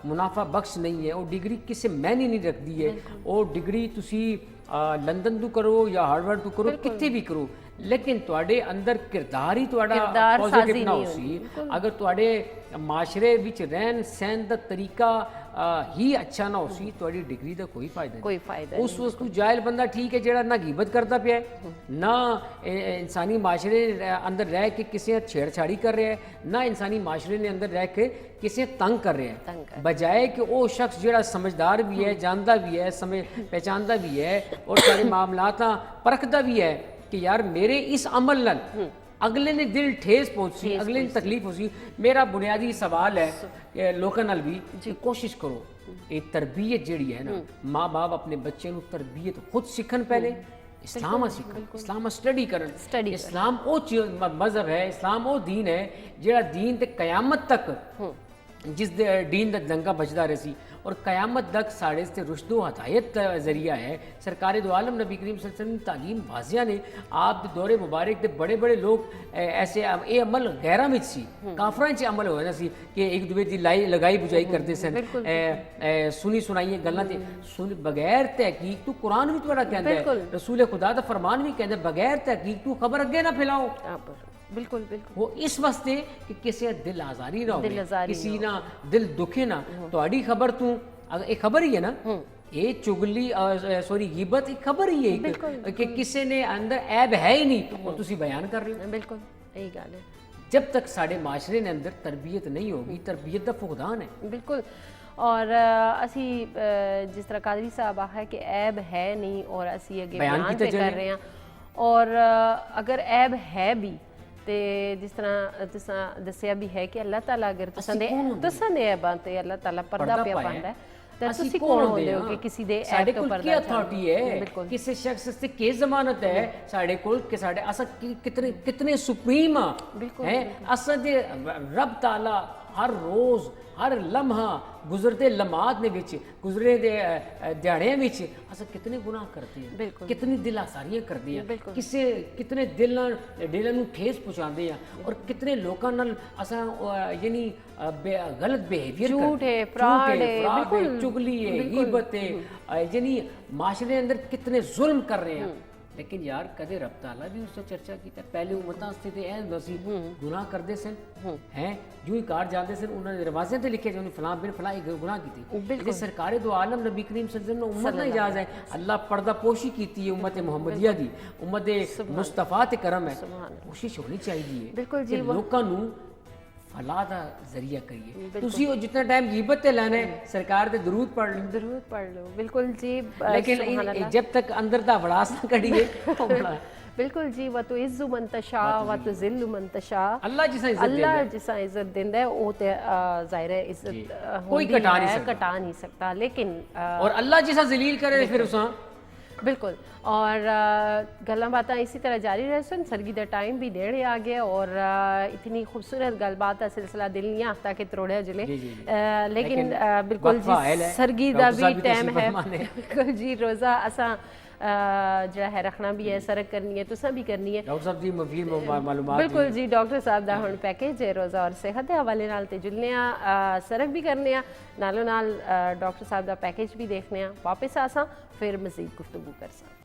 मुनाफा बख्श नहीं है, वो डिग्री किसे मैनी नहीं रखती है। वो डिग्री तुसी लंदन तो करो या हार्वर्ड तो करो, कितने भी करो, लेकिन तुहाडे अंदर किरदार ही तुहाडा पॉजिटिव ना होसी, अगर तुहाडे माशरे विच रहन सहन दा तरीका ही अच्छा ना होसी, तुहाडी डिग्री दा कोई फायदा नहीं। कोई फायदा उस वस्तु जाहिल बंदा ठीक है जेड़ा ना गिबत करता पिया है, ना इंसानी माशरे अंदर रह के किसी छेड़छाड़ी कर रहा है, ना इंसानी माशरे ने अंदर रह के किसी तंग कर रहा है, बजाय कि वो शख्स जेड़ा समझदार भी है, जानता भी है, समझ पहचानता भी है और सारे मामलात परखता भी है कि यार मेरे इस अमल नाल अगले ने दिल ठेस पहुंची, अगले ने तकलीफ होसी। मेरा बुनियादी सवाल है कि लोगों नाल भी कि कोशिश करो ये तरबियत जेड़ी है ना, माँ बाप अपने बच्चे को तरबियत खुद सीखन, पहले इस्लाम सीखन, इस्लाम स्टडी करन। इस्लाम वो मजहब है, इस्लाम वो दीन है जेड़ा दीन ते कयामत तक जिस दीन दा दंगा बचदा रही और कयामत तक साढ़े से रुश्दो हदायत का जरिया है। सरकार दो आलम नबी करीम सल्लल्लाहु अलैहि वसल्लम तालीम वाजिया ने आप दे दौरे मुबारक दे बड़े बड़े लोग ऐसे ये अमल गैरां विच सी, काफरां च अमल होया सी कि एक दूजे दी लगाई बुझाई करते सन, सुनी सुनाई गल्लां ते सुन बगैर तहकीक तू कुरान भी तुहाडा कहंदा है, रसूल खुदा दा फरमान भी कहंदा बगैर तहकीक तू खबर अगे ना फैलाओ। बिल्कुल बिल्कुल वो इस वास्ते कि किसी दिल आजारी ना हो, किसी ना दिल दुखे ना। तुहाडी खबर तू अगर एक खबर ही है ना, ये चुगली सॉरी गिबत एक खबर ही है कि किसी ने अंदर ऐब है ही नहीं और तुसी बयान कर रहे हो। बिल्कुल यही गल है। जब तक साढ़े माशरे ने अंदर तरबियत नहीं होगी, तरबियत का फुकदान है। बिल्कुल। और असी जिस तरह कादरी साहब आखा है कि ऐब है नहीं और असी अगे बयान पे कर रहे हैं, और अगर ऐब है भी तो जिस तरह तुसा दसिया भी है कि अल्लाह ताला अगर तुसां दे ऐबां ते अल्लाह ताला पर्दा पे पांदा है तो तुसी कौन होंदे हो कि किसी दे ऐब तो पर्दा क्या अथॉरिटी है, किसी शख्स से के जमानत है साडे कोल कि साडे असा कितने कितने सुप्रीम हैं असा दे रब ताला हर रोज हर लम्हा गुजरते लम्हात ने विच गुजरे दे दिहाड़े विच अस कितने गुनाह करते हैं, कितनी दिल आसारियां करते हैं, किसे कितने दिलों नूं ठेस पहुंचाते हैं और कितने लोगों नाल असा यानी गलत बिहेवियर झूठ है, फ्रॉड है, चुगली है, गीबत है, यानी माशरे अंदर कितने जुल्म कर रहे हैं। लेकिन यार कदे रब ताला भी उससे चर्चा की पहले उम्मतां से ते ऐ बसी गुनाह करदे सन हैं जो ही कार जाते सन उन्होंने रिवाजें ते लिखे जो फलां बिन फलां गुनाह की थी। सरकार दो आलम नबी करीम सल्लल्लाहु अलैहि वसल्लम उम्मत ना इजाज है, अल्लाह पर्दा पोशी की है उम्मत मुहम्मदिया दी, उम्मत मुस्तफा ते करम है। कोशिश होनी चाहिए बिल्कुल जी लोकां नूं फलाह दा जरिया करिए। तुसी वो जितना टाइम गिबत ते लाना है सरकार ते दरूद पढ़ लो। बिल्कुल जी, लेकिन जब तक अंदर दा वड़ास ना करिए बिल्कुल जी। व तो इज्जु मंतशा व तो जिल्लु मंतशा, अल्लाह जिसा इज्जत देंदा है वो ते जाहिर है इज्जत कोई कटा नहीं सकता, लेकिन और अल्लाह जिसा जलील करे फिर उसा बिल्कुल। और गल्लां बातां इसी तरह जारी रह सन। सरगी दा टाइम भी नेड़े आ गया और इतनी खूबसूरत गलबात का सिलसिला दिल नहीं आता कि त्रोड़िया जिले, लेकिन बिल्कुल जी सरगी दा भी टाइम है। बिल्कुल जी, रोज़ा असा जो है रखना भी है, सरक करनी है, तुसा भी करनी है। डॉक्टर साहब जी मुफीद मालूमात बिल्कुल जी, डॉक्टर साहब दा हुण पैकेज है रोज़ा और सेहत के हवाले नाल ते जुलने आ, सरक भी करने आ, नालों नाल डॉक्टर साहब दा पैकेज भी देखने आ। वापस आसा फिर मज़ीद गुफ्तगू करसा।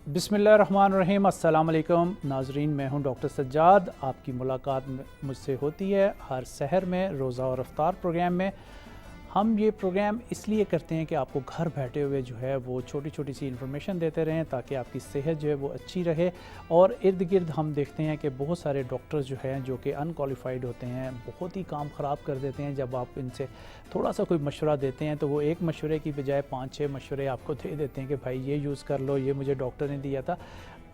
बिस्मिल्लाहिर्रहमानिर्रहीम, अस्सलाम वालेकुम नाजरीन। मैं हूं डॉक्टर सज्जाद। आपकी मुलाकात मुझसे होती है हर सहर में रोज़ा और इफ्तार प्रोग्राम में। हम ये प्रोग्राम इसलिए करते हैं कि आपको घर बैठे हुए जो है वो छोटी छोटी सी इन्फॉर्मेशन देते रहें ताकि आपकी सेहत जो है वो अच्छी रहे। और इर्द गिर्द हम देखते हैं कि बहुत सारे डॉक्टर्स जो हैं जो कि अनक्वालिफाइड होते हैं, बहुत ही काम ख़राब कर देते हैं। जब आप इनसे थोड़ा सा कोई मशवरा देते हैं तो वो एक मशवरे की बजाय 5-6 मशवरे आपको दे देते हैं कि भाई ये यूज़ कर लो, ये मुझे डॉक्टर ने दिया था।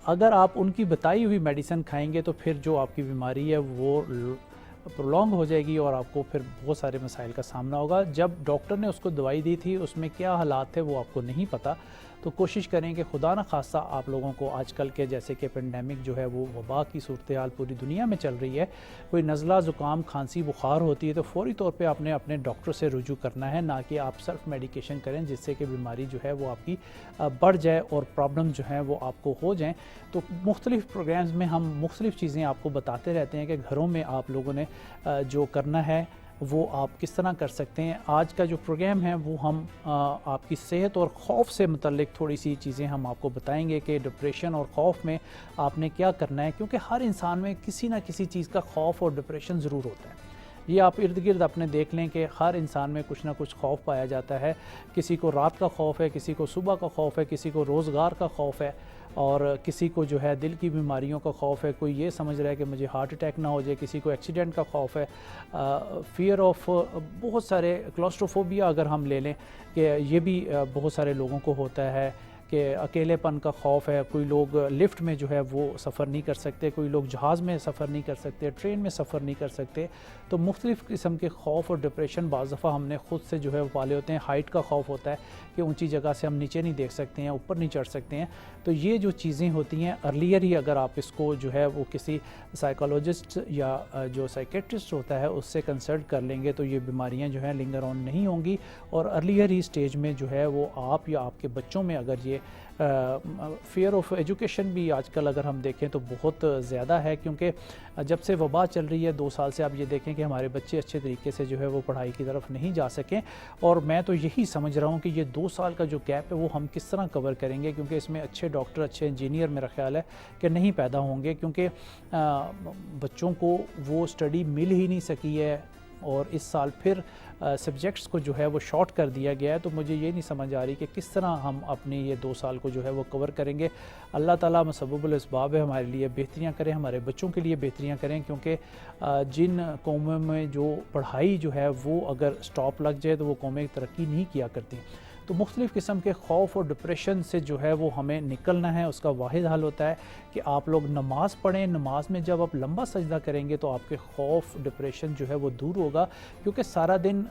अगर आप उनकी बताई हुई मेडिसिन खाएँगे तो फिर जो आपकी बीमारी है वो प्रोलॉन्ग हो जाएगी और आपको फिर बहुत सारे मसाइल का सामना होगा। जब डॉक्टर ने उसको दवाई दी थी उसमें क्या हालात थे वो आपको नहीं पता, तो कोशिश करें कि खुदा न खास्ता आप लोगों को आजकल के जैसे कि पेंडेमिक जो है वो वबा की सूरत हाल पूरी दुनिया में चल रही है, कोई नज़ला ज़ुकाम खांसी बुखार होती है तो फ़ौरी तौर पे आपने अपने डॉक्टर से रुजू करना है, ना कि आप सेल्फ मेडिकेशन करें जिससे कि बीमारी जो है वो आपकी बढ़ जाए और प्रॉब्लम जो है वो आपको हो जाएँ। तो मुख्तलिफ़ प्रोग्राम्स में हम मुख्तलिफ़ चीज़ें आपको बताते रहते हैं कि घरों में आप लोगों ने जो करना है वो आप किस तरह कर सकते हैं। आज का जो प्रोग्राम है वो हम आपकी सेहत और खौफ से मुतल्लिक थोड़ी सी चीज़ें हम आपको बताएंगे कि डिप्रेशन और खौफ में आपने क्या करना है, क्योंकि हर इंसान में किसी ना किसी चीज़ का खौफ और डिप्रेशन ज़रूर होता है। ये आप इर्द गिर्द अपने देख लें कि हर इंसान में कुछ ना कुछ खौफ पाया जाता है। किसी को रात का खौफ है, किसी को सुबह का खौफ है, किसी को रोज़गार का खौफ है और किसी को जो है दिल की बीमारियों का खौफ है। कोई ये समझ रहा है कि मुझे हार्ट अटैक ना हो जाए, किसी को एक्सीडेंट का खौफ है, फ़ियर ऑफ बहुत सारे क्लॉस्ट्रोफोबिया अगर हम ले लें कि ये भी बहुत सारे लोगों को होता है कि अकेलेपन का खौफ है। कोई लोग लिफ्ट में जो है वो सफ़र नहीं कर सकते, कोई लोग जहाज़ में सफ़र नहीं कर सकते, ट्रेन में सफ़र नहीं कर सकते। तो मुख्तलिफ़ किस्म के खौफ और डिप्रेशन बाज़ दफ़ा हमने ख़ुद से जो है वो पाले होते हैं। हाइट का खौफ होता है कि ऊंची जगह से हम नीचे नहीं देख सकते हैं, ऊपर नहीं चढ़ सकते हैं। तो ये जो चीज़ें होती हैं अर्लियर ही अगर आप इसको जो है वो किसी साइकोलॉजिस्ट या जो साइकेट्रिस्ट होता है उससे कंसल्ट कर लेंगे तो ये बीमारियां जो हैं लिंगर ऑन नहीं होंगी और अर्लियर ही स्टेज में जो है वो आप या आपके बच्चों में अगर ये फ़ियर ऑफ एजुकेशन भी आजकल अगर हम देखें तो बहुत ज़्यादा है, क्योंकि जब से वबा चल रही है 2 साल से आप ये देखें कि हमारे बच्चे अच्छे तरीके से जो है वो पढ़ाई की तरफ नहीं जा सकें। और मैं तो यही समझ रहा हूँ कि ये 2 साल का जो गैप है वो हम किस तरह कवर करेंगे, क्योंकि इसमें अच्छे डॉक्टर अच्छे इंजीनियर मेरा ख्याल है कि नहीं पैदा होंगे, क्योंकि बच्चों को वो स्टडी मिल ही नहीं सकी है और इस साल फिर सब्जेक्ट्स को जो है वो शॉर्ट कर दिया गया है। तो मुझे ये नहीं समझ आ रही कि किस तरह हम अपने ये 2 साल को जो है वो कवर करेंगे। अल्लाह ताला मुसब्बिबुल असबाब है, हमारे लिए बेहतरियाँ करें, हमारे बच्चों के लिए बेहतरियाँ करें, क्योंकि जिन कौमों में जो पढ़ाई जो है वो अगर स्टॉप लग जाए तो वो कौमें तरक्की नहीं किया करती। तो मुख्तलिफ़ किस्म के खौफ और डिप्रेशन से जो है वो हमें निकलना है। उसका वाहिद हल होता है कि आप लोग नमाज़ पढ़ें। नमाज में जब आप लंबा सजदा करेंगे तो आपके खौफ डिप्रेशन जो है वो दूर होगा, क्योंकि सारा दिन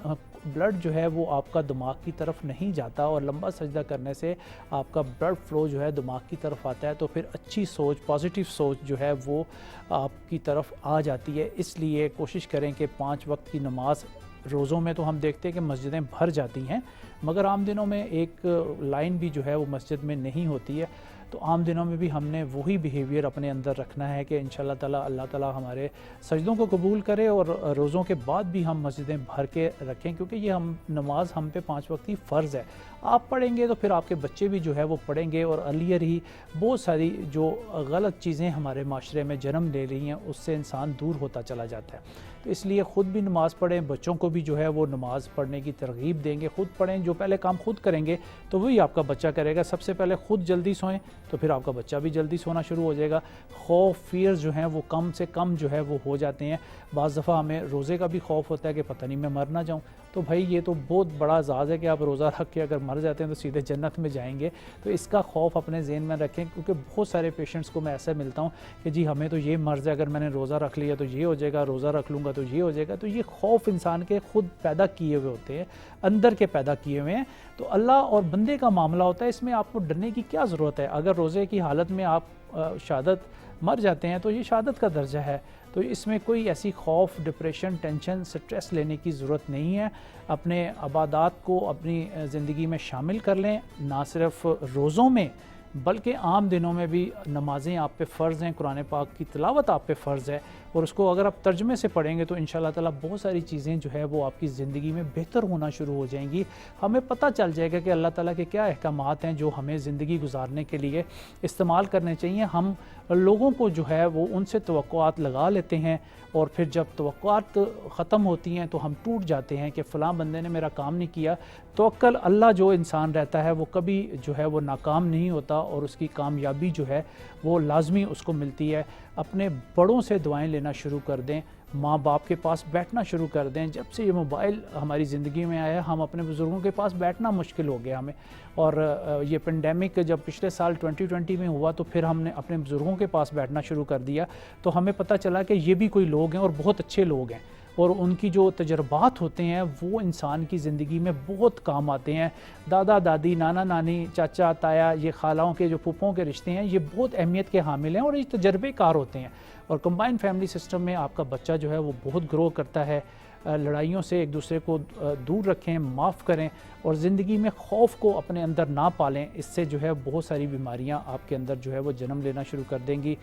ब्लड जो है वो आपका दिमाग की तरफ नहीं जाता और लंबा सजदा करने से आपका ब्लड फ्लो जो है दिमाग की तरफ आता है, तो फिर अच्छी सोच, पॉजिटिव सोच जो है वो आपकी तरफ आ जाती है। इसलिए कोशिश करें कि 5 वक्त की नमाज़, रोज़ों में तो हम देखते हैं कि मस्जिदें भर जाती हैं, मगर आम दिनों में एक लाइन भी जो है वो मस्जिद में नहीं होती है। तो आम दिनों में भी हमने वही बिहेवियर अपने अंदर रखना है कि इंशाअल्लाह ताला अल्लाह ताला हमारे सजदों को कबूल करे और रोज़ों के बाद भी हम मस्जिदें भर के रखें, क्योंकि ये नमाज हम पे 5 वक्त की फ़र्ज़ है। आप पढ़ेंगे तो फिर आपके बच्चे भी जो है वो पढ़ेंगे और अर्लियर ही बहुत सारी जो गलत चीज़ें हमारे माशरे में जन्म ले रही हैं उससे इंसान दूर होता चला जाता है। तो इसलिए ख़ुद भी नमाज़ पढ़ें, बच्चों को भी जो है वो नमाज़ पढ़ने की तरगीब देंगे। ख़ुद पढ़ें, जो पहले काम खुद करेंगे तो वही आपका बच्चा करेगा। सबसे पहले ख़ुद जल्दी सोएं तो फिर आपका बच्चा भी जल्दी सोना शुरू हो जाएगा। खौफ, फियर्स जो हैं वो कम से कम जो है वो हो जाते हैं। बाज़ दफ़ा हमें रोज़े का भी खौफ होता है कि पता नहीं मैं मर ना जाऊँ, तो भाई ये तो बहुत बड़ा एजाज़ है कि आप रोज़ा रख के अगर मर जाते हैं तो सीधे जन्नत में जाएंगे। तो इसका खौफ अपने ज़हन में रखें, क्योंकि बहुत सारे पेशेंट्स को मैं ऐसा मिलता हूँ कि जी हमें तो ये मर्ज़ है, अगर मैंने रोज़ा रख लिया तो ये हो जाएगा, रोज़ा रख लूँगा तो ये हो जाएगा। तो ये खौफ इंसान के खुद पैदा किए हुए होते हैं, अंदर के पैदा किए हुए हैं। तो अल्लाह और बंदे का मामला होता है, इसमें आपको डरने की क्या ज़रूरत है। अगर रोज़े की हालत में आप शहादत मर जाते हैं तो ये शहादत का दर्जा है, तो इसमें कोई ऐसी खौफ, डिप्रेशन, टेंशन, स्ट्रेस लेने की ज़रूरत नहीं है। अपने इबादत को अपनी ज़िंदगी में शामिल कर लें, ना सिर्फ रोज़ों में बल्कि आम दिनों में भी नमाज़ें आप पे फ़र्ज़ हैं, कुरान पाक की तिलावत आप पे फ़र्ज़ है, और उसको अगर आप तर्जुमे से पढ़ेंगे तो इंशाअल्लाह ताला बहुत सारी चीज़ें जो है वो आपकी ज़िंदगी में बेहतर होना शुरू हो जाएंगी। हमें पता चल जाएगा कि अल्लाह ताला के क्या अहकामात हैं जो हमें ज़िंदगी गुजारने के लिए इस्तेमाल करने चाहिए। हम लोगों को जो है वो उनसे तवक्कुआत लगा लेते हैं, और फिर जब तवक्कुआत ख़त्म होती हैं तो हम टूट जाते हैं कि फ़लाँ बंदे ने मेरा काम नहीं किया। तवक्कल अल्लाह जो इंसान रहता है वो कभी जो है वो नाकाम नहीं होता, और उसकी कामयाबी जो है वो लाजमी उसको मिलती है। अपने बड़ों से दुआएं लेना शुरू कर दें, माँ बाप के पास बैठना शुरू कर दें। जब से ये मोबाइल हमारी ज़िंदगी में आया, हम अपने बुज़ुर्गों के पास बैठना मुश्किल हो गया हमें। और ये पेंडेमिक जब पिछले साल 2020 में हुआ तो फिर हमने अपने बुज़ुर्गों के पास बैठना शुरू कर दिया, तो हमें पता चला कि ये भी कोई लोग हैं और बहुत अच्छे लोग हैं, और उनकी जो तजर्बात होते हैं वो इंसान की ज़िंदगी में बहुत काम आते हैं। दादा दादी, नाना नानी, चाचा ताया, ये खालाओं के जो फूफों के रिश्ते हैं ये बहुत अहमियत के हामिल हैं और ये तजर्बेकार होते हैं। और कंबाइंड फैमिली सिस्टम में आपका बच्चा जो है वो बहुत ग्रो करता है। लड़ाइयों से एक दूसरे को दूर रखें, माफ़ करें, और ज़िंदगी में खौफ को अपने अंदर ना पालें। इससे जो है बहुत सारी बीमारियां आपके अंदर जो है वो जन्म लेना शुरू कर देंगी।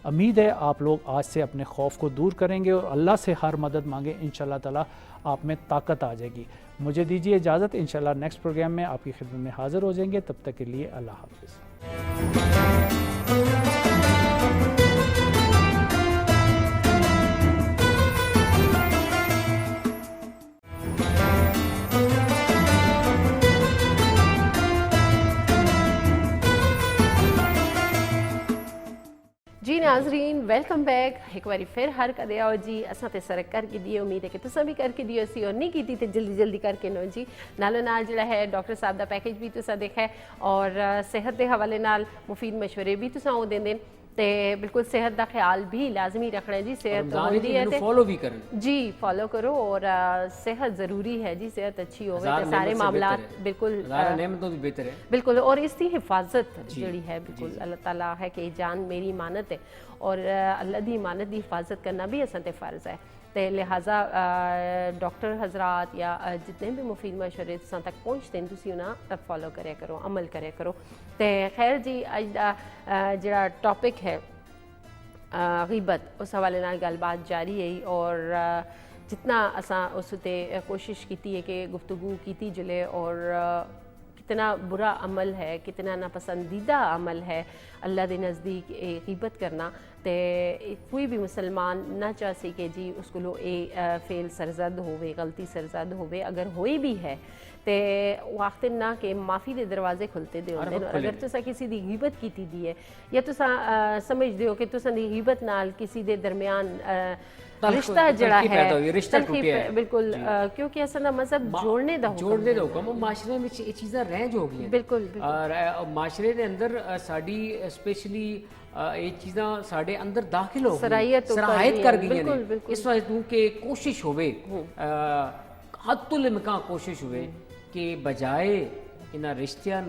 उम्मीद है आप लोग आज से अपने खौफ को दूर करेंगे और अल्लाह से हर मदद मांगें, इंशाअल्लाह ताला आप में ताकत आ जाएगी। मुझे दीजिए इजाज़त, इंशाअल्लाह नेक्स्ट प्रोग्राम में आपकी खिदमत में हाज़िर हो जाएंगे। तब तक के लिए अल्लाह हाफ़िज़। जी नाजरीन, वेलकम बैक एक बारी फिर हर कदे आओ जी। असां ते सरक करके दिए, उम्मीद है कि तुसां भी करके दियो सी, और नहीं की तो जल्दी जल्दी करके नो जी। नालों नाल जिहड़ा है डॉक्टर साहब दा पैकेज भी तुसां देखा है, और सेहत के हवाले नाल मुफीद मशवरे भी तुसां वो देंदे ते बिल्कुल सेहत का ख्याल भी लाजमी रखना है जी। सेहत होंदी है ते फॉलो भी करें जी, फॉलो करो, और सेहत ज़रूरी है जी। सेहत अच्छी हो तो सारे मामला बिल्कुल नेमतों भी बेहतर है बिल्कुल। और इसकी हिफाजत जी है बिल्कुल, अल्लाह ताला है कि जान मेरी इमानत है, और अल्लाह की इमानत की हिफाजत करना भी असां ते फ़र्ज़ है। तो लिहाजा डॉक्टर हजरात या जितने भी मुफीद मशवरे तुसां तक पहुँचते हैं तुसीं उन्हां तक फॉलो करे करो, अमल करे करो। तो खैर जी, अज दा जिहड़ा टॉपिक है ग़ीबत, उस हवाले नाल गलबात जारी है, और जितना असां उस ते कोशिश की है कि गुफ्तगू की जुले, और कितना बुरा अमल है, कितना नापसंदीदा अमल है अल्लाह के नज़दीक ग़ीबत करना। तो कोई भी मुसलमान ना चाह सी कि जी उसको लो फेल सरजद होवे, गलती सरजद होवे, अगर होई भी है तो वो आखते ना कि माफ़ी के दरवाजे खुलते दे होंदे। अगर तुसा किसी की ग़ीबत की दी है, या तुसा समझदे हो कि तुसा दी ग़ीबत नाल किसी दे दरमियान रिश्ता जड़ा है, रिश्ता बिल्कुल, क्योंकि असल मजहब जोड़ने दा हुक्म माशरे में ये चीज़ां रह जो गई बिल्कुल। और माशरे के अंदर साड़ी स्पेशली ये चीज़ां साढ़े अंदर दाखिल हो सराहियत कर गई हैं। इस वजह कि कोशिश होवे, हद इम्कान कोशिश हुए कि बजाए इन्हां रिश्तियां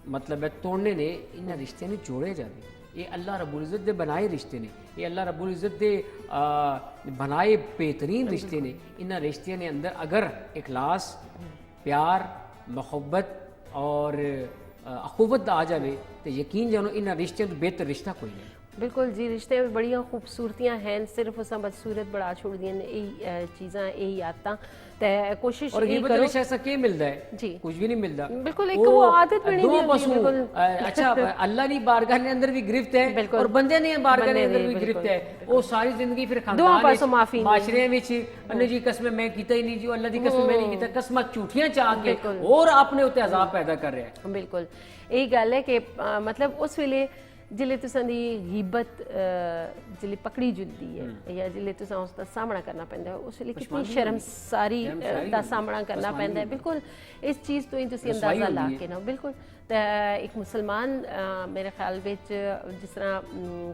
मतलब है तोड़ने ने, इन्हां रिश्तियां ने जोड़े जाए। ये अल्लाह रब्बुल इज़्ज़त दे बनाए रिश्ते ने, ये अल्लाह रब्बुल इज़्ज़त दे बनाए बेहतरीन रिश्ते ने। इन्हां रिश्तियां ने अंदर अगर इखलास, प्यार, मोहब्बत और अखुवत आ जाए तो यकीन जानो इन्हां रिश्तियां तो बेहतर रिश्ता कोई नहीं। बिल्कुल जी, रिश्ते में बड़िया खूबसूरतियाँ हैं, सिर्फ उस बदसूरत बढ़ा छोड़ दी यही चीज़ा, यही आदत। तो कोशिश और ये करो ऐसा क्या मिलता है जी, कुछ भी नहीं मिलता बिल्कुल। एक वो आदत बनी बिल्कुल। अच्छा, अल्लाह की बारगाह के अंदर भी गिरफ्त है और बंदे ने बारगाह के अंदर भी गिरफ्त है। वो सारी जिंदगी फिर खानदान माशरे में जी कसमें मैं कीता ही नहीं जी, अल्लाह की कसम मैं नहीं कीता, कसम झूठियां चाह के और आपने उत्ते अजाब पैदा कर रहे हैं। बिल्कुल यही गल है कि मतलब उस वेले जिले तुसां दी गिबत जिले पकड़ी जुलदी है या जिले तुसां उसका सामना करना पैंदा है उस लिए कितनी शर्मसारी दा सामना करना पैंदा है बिल्कुल इस चीज़ तो ही तुसी अंदाज़ा ला के ना बिल्कुल एक मुसलमान मेरे ख्याल विच जिस तरह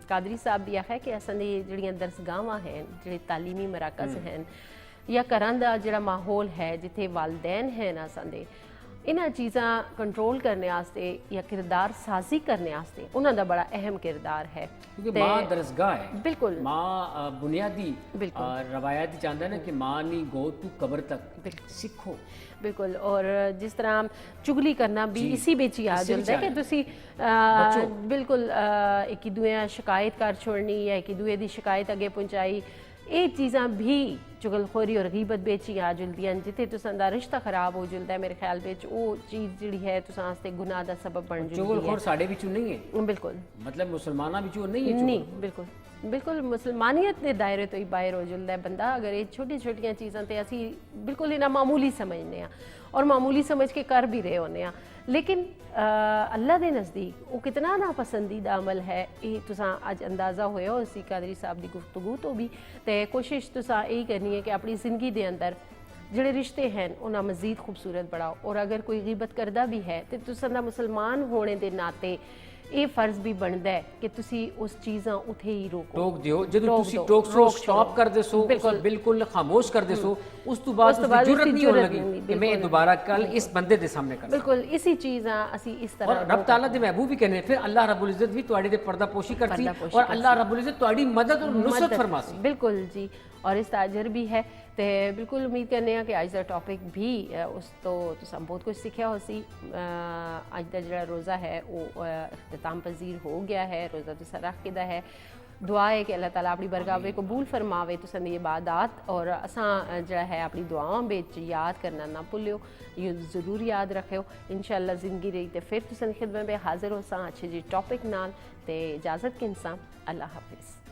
कादरी साहब भी आखिया कि असां दी जिहड़ियां दरसगाहां हैं जिहड़े तालीमी मराकज़ हैं या घरां दा जिहड़ा माहौल है जिथे वालदैन हैं असां दे इन्हां चीज़ां कंट्रोल करने वास्ते या किरदार साजी करने वास्ते उन्हां दा बड़ा अहम किरदार है क्योंकि माँ दरसगाह है बिल्कुल माँ बुनियादी रवायत चाहता है ना कि माँ नहीं गो तू कब्र तक सीखो बिल्कुल और जिस तरह चुगली करना भी इसी बिच ही आ जाता है कि तुसी बिल्कुल एक दूए शिकायत कर छोड़नी या एक दूए की शिकायत अगे पहुँचाई ये चीज़ां भी चुगलखोरी और गीबत बेच ही आ जुलदियां जिथे तुसां दा रिश्ता खराब हो जुलदा है मेरे ख्याल विच वो चीज़ जिहड़ी है तुसां आस्ते गुनाह दा सबब बन जुलदी है चुगलखोर साडे विचों नहीं है बिल्कुल मतलब मुसलमाना विचों नहीं है नहीं बिल्कुल बिल्कुल मुसलमानियत के दायरे तो ही बाहर हो जुलदा है बंदा अगर ये छोटी छोटियां चीज़ां ते असी बिल्कुल इन्हां मामूली समझने आ और मामूली समझ के कर भी रहे होने लेकिन अल्लाह के नज़दीक वो कितना नापसंदीदा अमल है ये तुसां अज अंदाज़ा होया उसी कादरी साहब की गुफ्तगू तो भी तो कोशिश तुसां यही करनी है कि अपनी ज़िंदगी के अंदर जिहड़े रिश्ते हैं उन्हें मज़ीद खूबसूरत बढ़ाओ और अगर कोई गिबत करदा भी है तो तुसां दा मुसलमान होने के नाते ये फर्ज भी बनता है कि तुसी उस चीज़ां उथे ही रोको टोक दियो जदों तुसी टोक स्टॉप कर देसो बिल्कुल खामोश कर देसो उस तो बाद जुर्रत नहीं होने लगी कि मैं दोबारा कल इस बंदे दे सामने कर बिल्कुल इसी चीज़ असी इस तरह और रब ताला दे महबूब भी कहने फिर अल्लाह रब्बुल इज्जत भी तुम्हारी दे पर्दापोशी करती और अल्लाह रब्बुल इज्जत तुम्हारी मदद और नुसरत फरमासी बिल्कुल जी और इस ताजर भी है तो बिल्कुल उम्मीद करने कि अज का टॉपिक भी उस तो तुसां बहुत कुछ सीखा हो सी अज का जो रोज़ा है वो इख्तिताम पजीर हो गया है रोज़ा तुसां रख के है दुआ है कि अल्लाह ताला अपनी बरगावे कबूल फरमावे तुसां दी इबादत और असां जो है अपनी दुआओं बिच याद करना ना भुल्लियो ये ज़रूर याद रखियो इंशाअल्लाह ज़िंदगी रही तो फिर तुसां दी खिदमत में हाजिर हो सा अच्छे जी टॉपिक नाल ते इजाज़त के इंसान अल्लाह हाफिज़।